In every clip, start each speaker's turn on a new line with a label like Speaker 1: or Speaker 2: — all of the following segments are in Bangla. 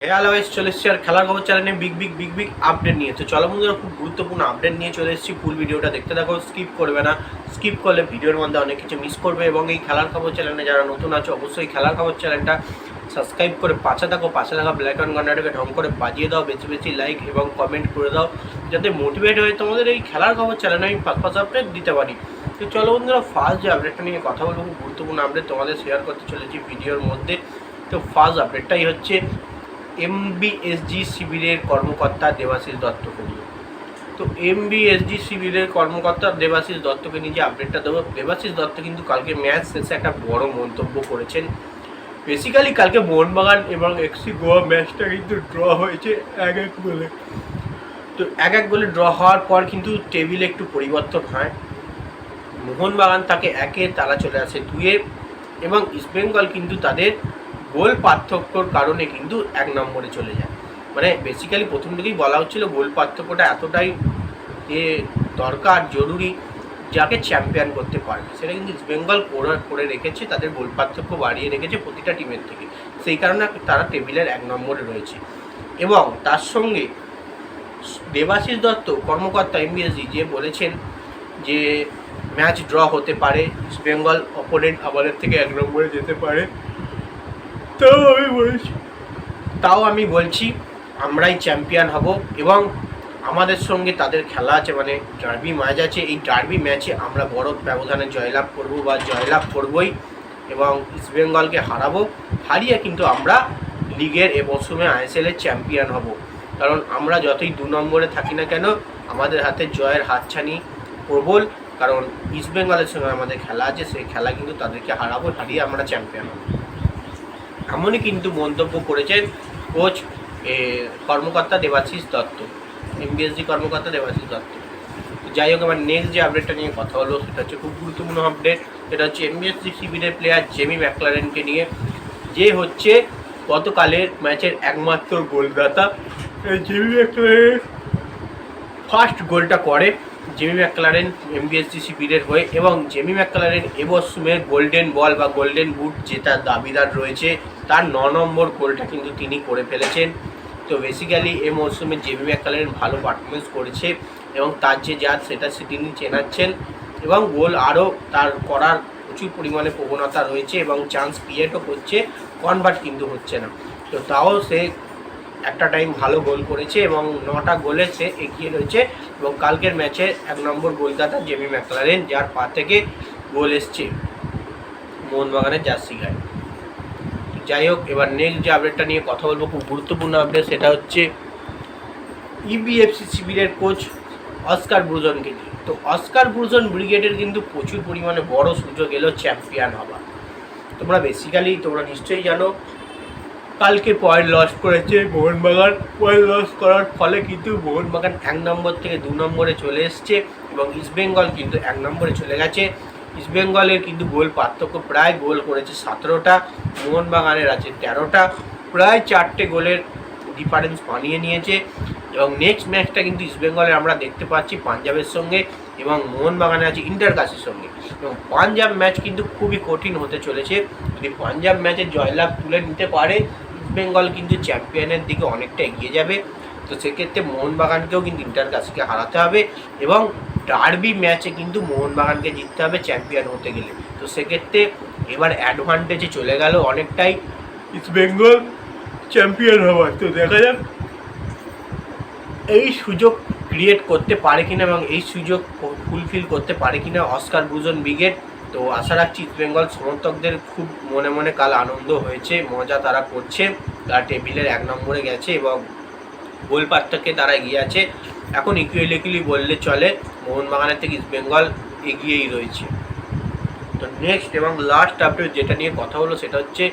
Speaker 1: হ্যালো গাইস, চলে এসেছি আর খেলার খবর চ্যানেলে বিগ আপডেট নিয়ে। তো চলো বন্ধুরা, খুব গুরুত্বপূর্ণ আপডেট নিয়ে চলে এসেছি। ফুল ভিডিওটা দেখতে থাকো, স্কিপ করবে না। স্কিপ করলে ভিডিওর মধ্যে অনেক কিছু মিস করবে। এবং এই খেলার খবর চ্যানেলে যারা নতুন আছে, অবশ্যই খেলার খবর চ্যানেলটা সাবস্ক্রাইব করে পাশে থাকা ব্ল্যাক অ্যান্ড ঘন্টাটাকে ঢং করে বাজিয়ে দাও, বেশি বেশি লাইক এবং কমেন্ট করে দাও, যাতে মোটিভেট হয়ে তোমাদের এই খেলার খবর চ্যানেলে আমি পাশ আপডেট দিতে পারি। তো চলো বন্ধুরা, ফার্স্ট যে আপডেটটা নিয়ে কথা বলবো, খুব গুরুত্বপূর্ণ আপডেট তোমাদের শেয়ার করতে চলেছি ভিডিওর মধ্যে। তো ফার্স্ট আপডেটটাই হচ্ছে এমবিএসজি শিবিরের কর্মকর্তা দেবাশিস দত্তকে নিয়ে। তো এমবিএসজি শিবিরের কর্মকর্তা দেবাশিস দত্তকে নিয়ে যে আপডেটটা দেবো, দেবাশিস দত্ত কিন্তু কালকে ম্যাচ শেষে একটা বড় মন্তব্য করেছেন। বেসিক্যালি কালকে মোহনবাগান এবং এফসি গোয়া ম্যাচটা কিন্তু ড্র হয়েছে 1-1 গোলে। তো 1-1 গোলে ড্র হওয়ার পর কিন্তু টেবিলে একটু পরিবর্তন হয়। মোহনবাগান তাকে 1-এ, তারা চলে আসে 2-এ, এবং ইস্টবেঙ্গল কিন্তু তাদের গোল পার্থক্যর কারণে কিন্তু 1 নম্বরে চলে যায়। মানে বেসিক্যালি প্রথম থেকেই বলা হচ্ছিল গোল পার্থক্যটা এতটাই দরকার, জরুরি, যাকে চ্যাম্পিয়ন করতে পারবে। সেটা কিন্তু ইস্টবেঙ্গল করে রেখেছে, তাদের গোল পার্থক্য বাড়িয়ে রেখেছে প্রতিটা টিমের থেকে। সেই কারণে তারা টেবিলের 1 নম্বরে রয়েছে। এবং তার সঙ্গে দেবাশিস দত্ত কর্মকর্তা এমবিএসজি যে বলেছেন যে ম্যাচ ড্র হতে পারে, ইস্টবেঙ্গল অপোনেন্ট আমাদের থেকে 1 নম্বরে যেতে পারে। তাও আমি বলছি আমরাই চ্যাম্পিয়ন হব, এবং আমাদের সঙ্গে তাদের খেলা আছে, মানে ডার্বি ম্যাচ আছে। এই ডার্বি ম্যাচে আমরা বড় ব্যবধানে জয়লাভ করব বা জয়লাভ করবই, এবং ইস্টবেঙ্গলকে হারিয়ে কিন্তু আমরা লিগের এ মৌসুমে আইএসএলের চ্যাম্পিয়ন হব। কারণ আমরা যতই 2 নম্বরে থাকি না কেন, আমাদের হাতে জয়ের হাতছানি প্রবল। কারণ ইস্টবেঙ্গলের সঙ্গে আমাদের খেলা আছে, সেই খেলা কিন্তু তাদেরকে হারিয়ে আমরা চ্যাম্পিয়ন হব। এমনই কিন্তু মন্তব্য করেছেন কোচ কর্মকর্তা দেবাশিস দত্ত, এমবিএসজি কর্মকর্তা দেবাশিস দত্ত। যাই হোক, আমার নেক্সট যে আপডেটটা নিয়ে কথা হলো সেটা হচ্ছে খুব গুরুত্বপূর্ণ আপডেট। সেটা হচ্ছে এমবিএসজি শিবিরের প্লেয়ার জেমি ম্যাকলারেনকে নিয়ে, যে হচ্ছে গতকালের ম্যাচের একমাত্র গোলদাতা। জেমি ম্যাকলারেন ফার্স্ট গোলটা করে জেমি ম্যাকলারেন এমবিএসজি শিবিরের হয়ে, এবং জেমি ম্যাকলারেন এবছরের গোল্ডেন বল বা গোল্ডেন বুট জেতার দাবিদার রয়েছে। তার 9 নম্বর গোলটা কিন্তু তিনি করে ফেলেছেন। তো বেসিক্যালি এই মরশুমে জেমি ম্যাকলারেন ভালো পারফরমেন্স করেছে, এবং তার যে জাত সেটা তিনি চেনাচ্ছেন, এবং গোল আরও তার করার প্রচুর পরিমাণে প্রবণতা রয়েছে, এবং চান্স ক্রিয়েটও করছে, কনভার্ট কিন্তু হচ্ছে না। তো তাও সে একটা টাইম ভালো গোল করেছে, এবং 9টা গোলে সে এগিয়ে রয়েছে। এবং কালকের ম্যাচে 1 নম্বর গোলদাতা জেমি ম্যাকলারেন, যার পা থেকে গোল এসছে মোহনবাগানের জার্সি গায়ে। যাই হোক, এবার নেক্সট যে আপডেটটা নিয়ে কথা বলবো, খুব গুরুত্বপূর্ণ আপডেট। সেটা হচ্ছে ইবিএফসি শিবিরের কোচ অস্কার ব্রুজনকে নিয়ে। তো অস্কার ব্রুজন ব্রিগেডের কিন্তু প্রচুর পরিমাণে বড় সুযোগ এলো চ্যাম্পিয়ন হওয়ার। তোমরা নিশ্চয়ই জানো, কালকে পয়েন্ট লস করেছে মোহনবাগান। পয়েন্ট লস করার ফলে কিন্তু মোহনবাগান 1 নম্বর থেকে 2 নম্বরে চলে এসছে, এবং ইস্টবেঙ্গল কিন্তু 1 নম্বরে চলে গেছে। ইস্টবেঙ্গলের কিন্তু গোল পার্থক্য, প্রায় গোল করেছে 17টা, মোহনবাগানের আছে 13টা, প্রায় 4টে গোলের ডিফারেন্স বানিয়ে নিয়েছে। এবং নেক্সট ম্যাচটা কিন্তু ইস্টবেঙ্গলের আমরা দেখতে পাচ্ছি পাঞ্জাবের সঙ্গে, এবং মোহনবাগানে আছে ইন্টারকাসের সঙ্গে। এবং পাঞ্জাব ম্যাচ কিন্তু খুবই কঠিন হতে চলেছে। যদি পাঞ্জাব ম্যাচে জয়লাভ তুলে নিতে পারে, ইস্টবেঙ্গল কিন্তু চ্যাম্পিয়নের দিকে অনেকটা এগিয়ে যাবে। তো সেক্ষেত্রে মোহনবাগানকেও কিন্তু ইন্টারকাসকে হারাতে হবে, এবং ডার্বি ম্যাচে কিন্তু মোহনবাগানকে জিততে হবে চ্যাম্পিয়ন হতে গেলে। তো সেক্ষেত্রে এবার অ্যাডভান্টেজে চলে গেল অনেকটাই ইস্টবেঙ্গল চ্যাম্পিয়ন হওয়ার। তো দেখা যাক এই সুযোগ ক্রিয়েট করতে পারে কিনা, এবং এই সুযোগ ফুলফিল করতে পারে কিনা অস্কার ব্রুজন ব্রিগেড। তো আশা রাখছি ইস্টবেঙ্গল সমর্থকদের খুব মনে মনে কাল আনন্দ হয়েছে, মজা তারা করছে। তারা টেবিলের 1 নম্বরে গেছে, এবং গোল পার্থক্যে তারা এগিয়ে আছে। এখন ইকুয়ালি বললে চলে, মোহনবাগানের থেকে ইস্টবেঙ্গল এগিয়েই রয়েছে। তো নেক্সট এবং লাস্ট আপডেট যেটা নিয়ে কথা হলো সেটা হচ্ছে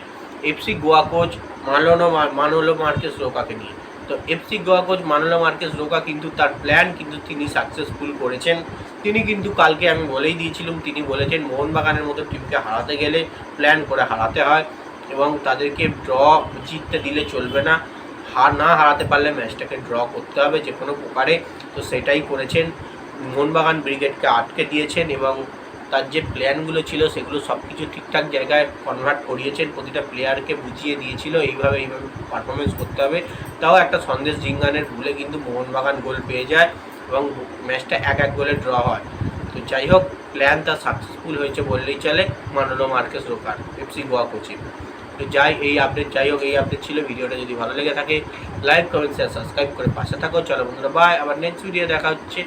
Speaker 1: FC Goa coach Manolo Marquez রোকাকে নিয়ে। তো FC Goa coach Manolo Marquez Roca কিন্তু তার প্ল্যান কিন্তু তিনি সাকসেসফুল করেছেন। তিনি কিন্তু কালকে আমি বলেই দিয়েছিলাম, তিনি বলেছেন মোহনবাগানের মতো টিমকে হারাতে গেলে প্ল্যান করে হারাতে হয়, এবং তাদেরকে ড্র জিততে দিলে চলবে না। হারাতে পারলে ম্যাচটাকে ড্র করতে হবে যে কোনো প্রকারে। তো সেটাই করেছেন, মোহনবাগান ব্রিগেডকে আটকে দিয়েছেন, এবং তার যে প্ল্যানগুলো ছিল সেগুলো সব কিছু ঠিকঠাক জায়গায় কনভার্ট করিয়েছেন, প্রতিটা প্লেয়ারকে বুঝিয়ে দিয়েছিল এইভাবে পারফরমেন্স করতে হবে। তাও একটা সন্দেশ জিঙ্গানের ভুলে কিন্তু মোহনবাগান গোল পেয়ে যায় এবং ম্যাচটা 1-1 গোলে ড্র হয়। তো যাই হোক, প্ল্যান তার সাকসেসফুল হয়েছে বললেই চলে মানোলো মার্কেস রোকার এফসি গোয়া কোচিং। তো এই আপডেট ছিল। ভিডিওটা যদি ভালো লেগে থাকে লাইক কমেন্ট শেয়ার সাবস্ক্রাইব করে পাশে থাকো। চলো বন্ধুরা, বাই, আবার নেক্সট ভিডিও দেখা হচ্ছে।